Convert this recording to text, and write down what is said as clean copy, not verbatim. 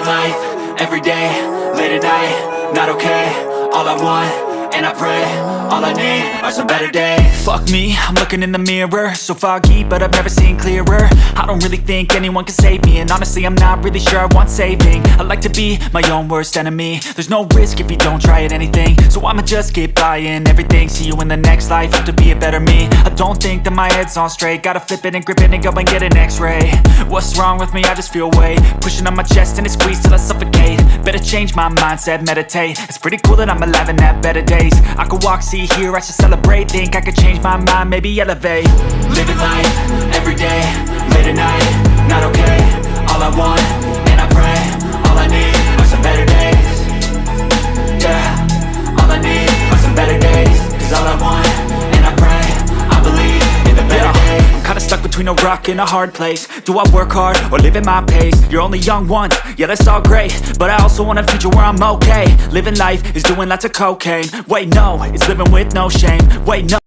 life, everyday, late at night, not okay. All I want, and I pray, all I need are some better days. Fuck me, I'm looking in the mirror, so foggy, but I've never seen clearer. I don't really think anyone can save me, and honestly I'm not really sure I want saving. I like to be my own worst enemy. There's no risk if you don't try at anything, so I'ma just keep buying everything. See you in the next life, have to be a better me. I don't think that my head's on straight, gotta flip it and grip it and go and get an x-ray. What's wrong with me? I just feel weight pushing on my chest and it squeezes till I suffocate. Better change my mindset, meditate. It's pretty cool that I'm alive and have better days. I could walk, see, hear, I should celebrate. Think I could change my mind, maybe elevate. Living life, everyday, late at night, not okay. All I want, and I pray, all I need are some better days. Yeah, all I need are some better days. Cause all I want, and I pray, I believe in the better days. I'm kinda stuck between a rock and a hard place. Do I work hard or live at my pace? You're only young once, yeah that's all great, but I also want a future where I'm okay. Living life is doing lots of cocaine. Wait no, it's living with no shame. Wait no.